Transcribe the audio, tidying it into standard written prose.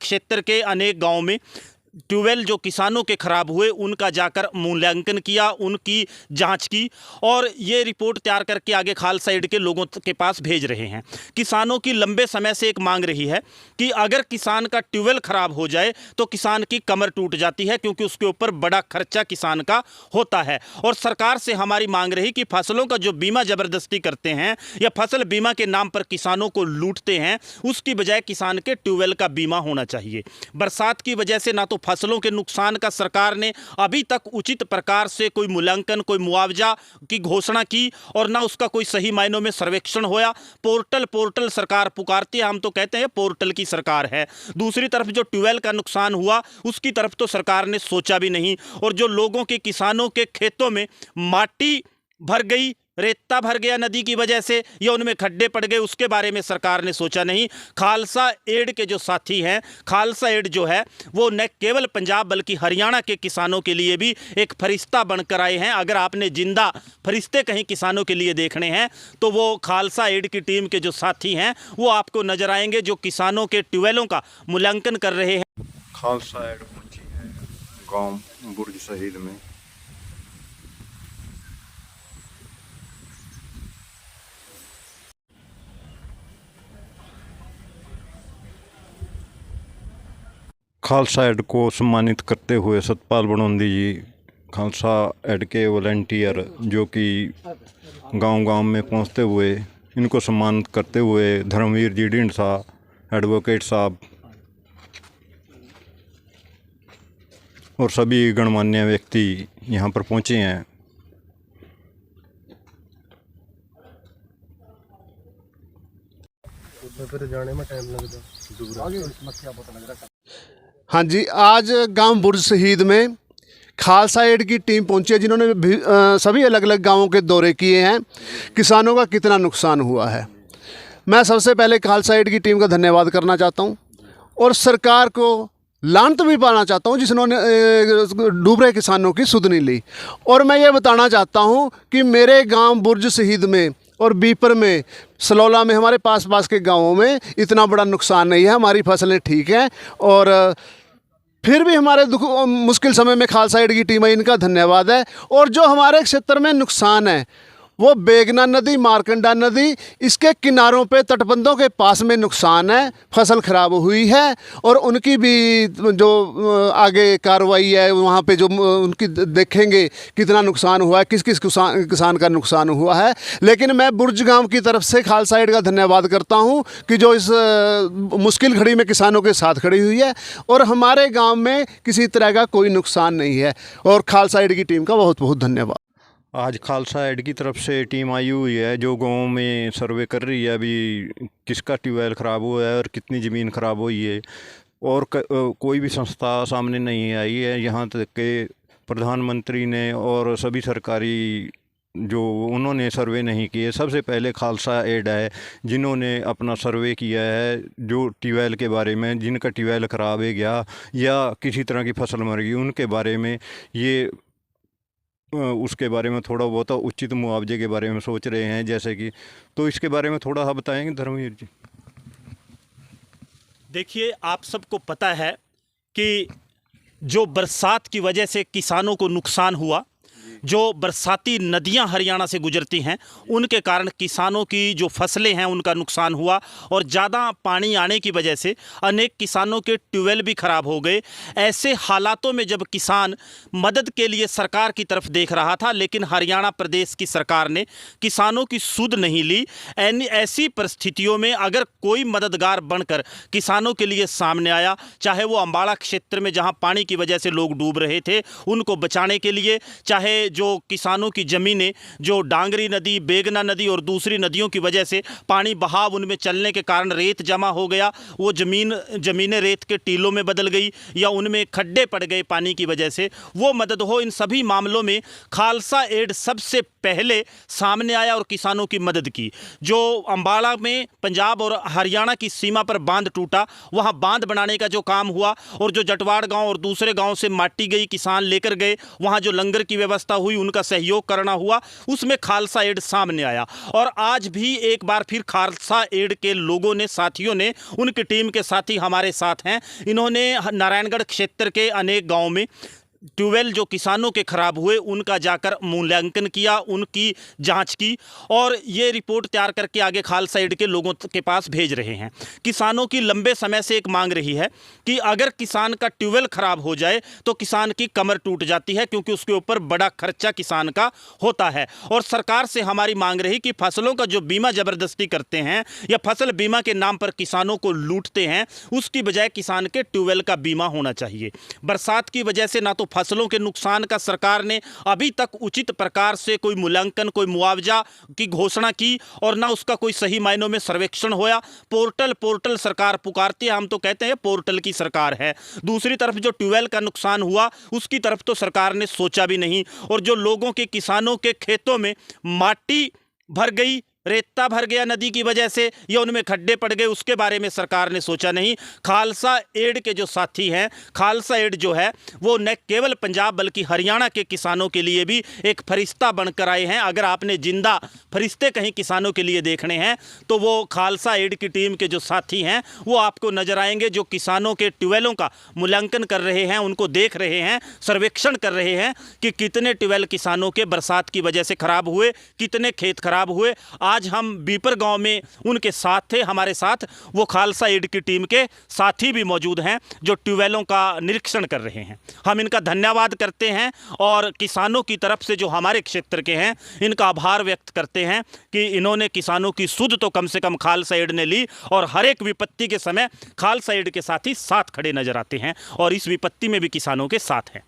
क्षेत्र के अनेक गाँव में ट्यूबवेल जो किसानों के ख़राब हुए उनका जाकर मूल्यांकन किया, उनकी जांच की और ये रिपोर्ट तैयार करके आगे खालसा एड के लोगों के पास भेज रहे हैं। किसानों की लंबे समय से एक मांग रही है कि अगर किसान का ट्यूबवेल ख़राब हो जाए तो किसान की कमर टूट जाती है, क्योंकि उसके ऊपर बड़ा खर्चा किसान का होता है। और सरकार से हमारी मांग रही कि फसलों का जो बीमा ज़बरदस्ती करते हैं या फसल बीमा के नाम पर किसानों को लूटते हैं, उसकी बजाय किसान के ट्यूबवेल का बीमा होना चाहिए। बरसात की वजह से ना तो फसलों के नुकसान का सरकार ने अभी तक उचित प्रकार से कोई मूल्यांकन, कोई मुआवजा की घोषणा की और ना उसका कोई सही मायनों में सर्वेक्षण होया। पोर्टल सरकार पुकारती है, हम तो कहते हैं पोर्टल की सरकार है। दूसरी तरफ जो ट्यूबवेल का नुकसान हुआ उसकी तरफ तो सरकार ने सोचा भी नहीं। और जो लोगों के, किसानों के खेतों में माटी भर गई, रेता भर गया नदी की वजह से या उनमें खड्डे पड़ गए, उसके बारे में सरकार ने सोचा नहीं। खालसा एड के जो साथी हैं, खालसा एड जो है वो न केवल पंजाब बल्कि हरियाणा के किसानों के लिए भी एक फरिश्ता बनकर आए हैं। अगर आपने जिंदा फरिश्ते कहीं किसानों के लिए देखने हैं तो वो खालसा एड की टीम के जो साथी हैं वो आपको नजर आएंगे, जो किसानों के ट्यूबवेलों का मूल्यांकन कर रहे हैं। खालसा एड पहुंची है गांव बुर्ज शहीद में। खालसा एड को सम्मानित करते हुए सतपाल बनोंदी जी, खालसा एड के वॉलंटियर जो कि गांव-गांव में पहुंचते हुए इनको सम्मानित करते हुए धर्मवीर जी ढींढसा, एडवोकेट साहब और सभी गणमान्य व्यक्ति यहां पर पहुंचे हैं। जाने में टाइम लगता हाँ जी, आज गांव बुर्ज शहीद में खालसा एड की टीम पहुंची है, जिन्होंने सभी अलग अलग गांवों के दौरे किए हैं। किसानों का कितना नुकसान हुआ है, मैं सबसे पहले खालसा एड की टीम का धन्यवाद करना चाहता हूं और सरकार को लानत भी पाना चाहता हूं जिन्होंने डूब रहे किसानों की सुध नहीं ली। और मैं ये बताना चाहता हूं कि मेरे गांव बुर्ज शहीद में और बीपर में, सलौला में, हमारे पास के गांवों में इतना बड़ा नुकसान नहीं है। हमारी फसलें ठीक हैं और फिर भी हमारे मुश्किल समय में खालसा एड की टीम है, इनका धन्यवाद है। और जो हमारे क्षेत्र में नुकसान है वो बेगना नदी, मारकंडा नदी, इसके किनारों पे तटबंधों के पास में नुकसान है, फसल ख़राब हुई है और उनकी भी जो आगे कार्रवाई है वहाँ पे जो उनकी देखेंगे कितना नुकसान हुआ है, किस किस किसान का नुकसान हुआ है। लेकिन मैं बुर्ज गांव की तरफ से खालसा एड का धन्यवाद करता हूँ कि जो इस मुश्किल घड़ी में किसानों के साथ खड़ी हुई है और हमारे गाँव में किसी तरह का कोई नुकसान नहीं है। और खालसा एड की टीम का बहुत बहुत धन्यवाद। आज खालसा एड की तरफ से टीम आई हुई है जो गांव में सर्वे कर रही है अभी किसका ट्यूबवेल ख़राब हुआ है और कितनी ज़मीन ख़राब हुई है। और कोई भी संस्था सामने नहीं आई है, यहाँ तक के प्रधानमंत्री ने और सभी सरकारी जो उन्होंने सर्वे नहीं किए। सबसे पहले खालसा एड है जिन्होंने अपना सर्वे किया है, जो ट्यूबवेल के बारे में, जिनका ट्यूबवेल ख़राब हो गया या किसी तरह की फसल मर गई उनके बारे में, ये उसके बारे में थोड़ा बहुत उचित मुआवजे के बारे में सोच रहे हैं जैसे कि। तो इसके बारे में थोड़ा सा बताएंगे धर्मवीर जी। देखिए, आप सबको पता है कि जो बरसात की वजह से किसानों को नुकसान हुआ, जो बरसाती नदियां हरियाणा से गुजरती हैं उनके कारण किसानों की जो फसलें हैं उनका नुकसान हुआ और ज़्यादा पानी आने की वजह से अनेक किसानों के ट्यूबवेल भी ख़राब हो गए। ऐसे हालातों में जब किसान मदद के लिए सरकार की तरफ देख रहा था, लेकिन हरियाणा प्रदेश की सरकार ने किसानों की सुध नहीं ली। ऐसी परिस्थितियों में अगर कोई मददगार बनकर किसानों के लिए सामने आया, चाहे वो अम्बाड़ा क्षेत्र में जहाँ पानी की वजह से लोग डूब रहे थे उनको बचाने के लिए, चाहे जो किसानों की ज़मीनें जो डांगरी नदी, बेगना नदी और दूसरी नदियों की वजह से पानी बहाव उनमें चलने के कारण रेत जमा हो गया, वो ज़मीनें रेत के टीलों में बदल गई या उनमें खड्डे पड़ गए पानी की वजह से, वो मदद हो। इन सभी मामलों में खालसा एड सबसे पहले सामने आया और किसानों की मदद की। जो अम्बाड़ा में पंजाब और हरियाणा की सीमा पर बांध टूटा, वहाँ बांध बनाने का जो काम हुआ और जो जटवाड़ गाँव और दूसरे गाँव से माटी गई किसान लेकर गए, वहाँ जो लंगर की व्यवस्था हुई, उनका सहयोग करना हुआ, उसमें खालसा एड सामने आया। और आज भी एक बार फिर खालसा एड के लोगों ने, साथियों ने, उनकी टीम के साथी हमारे साथ हैं, इन्होंने नारायणगढ़ क्षेत्र के अनेक गाँव में ट्यूबवेल जो किसानों के खराब हुए उनका जाकर मूल्यांकन किया, उनकी जांच की और ये रिपोर्ट तैयार करके आगे खालसा एड के लोगों के पास भेज रहे हैं। किसानों की लंबे समय से एक मांग रही है कि अगर किसान का ट्यूबवेल खराब हो जाए तो किसान की कमर टूट जाती है, क्योंकि उसके ऊपर बड़ा खर्चा किसान का होता है। और सरकार से हमारी मांग रही कि फसलों का जो बीमा ज़बरदस्ती करते हैं या फसल बीमा के नाम पर किसानों को लूटते हैं, उसकी बजाय किसान के ट्यूबवेल का बीमा होना चाहिए। बरसात की वजह से ना तो फसलों के नुकसान का सरकार ने अभी तक उचित प्रकार से कोई मूल्यांकन, कोई मुआवजा की घोषणा की और ना उसका कोई सही मायनों में सर्वेक्षण होया। पोर्टल सरकार पुकारती है, हम तो कहते हैं पोर्टल की सरकार है। दूसरी तरफ जो ट्यूबवेल का नुकसान हुआ उसकी तरफ तो सरकार ने सोचा भी नहीं। और जो लोगों के, किसानों के खेतों में माटी भर गई, रेता भर गया नदी की वजह से, या उनमें खड्डे पड़ गए, उसके बारे में सरकार ने सोचा नहीं। खालसा एड के जो साथी हैं, खालसा एड जो है वो न केवल पंजाब बल्कि हरियाणा के किसानों के लिए भी एक फरिश्ता बनकर आए हैं। अगर आपने जिंदा फरिश्ते कहीं किसानों के लिए देखने हैं तो वो खालसा एड की टीम के जो साथी हैं वो आपको नजर आएंगे, जो किसानों के ट्यूबवेलों का मूल्यांकन कर रहे हैं, उनको देख रहे हैं, सर्वेक्षण कर रहे हैं कि कितने ट्यूबवेल किसानों के बरसात की वजह से खराब हुए, कितने खेत खराब हुए। आज हम बीपर गांव में उनके साथ थे, हमारे साथ वो खालसा एड की टीम के साथी भी मौजूद हैं जो ट्यूबवेलों का निरीक्षण कर रहे हैं। हम इनका धन्यवाद करते हैं और किसानों की तरफ से जो हमारे क्षेत्र के हैं इनका आभार व्यक्त करते हैं कि इन्होंने किसानों की सुध तो कम से कम खालसा एड ने ली और हर एक विपत्ति के समय खालसा एड के साथी साथ खड़े नजर आते हैं और इस विपत्ति में भी किसानों के साथ हैं।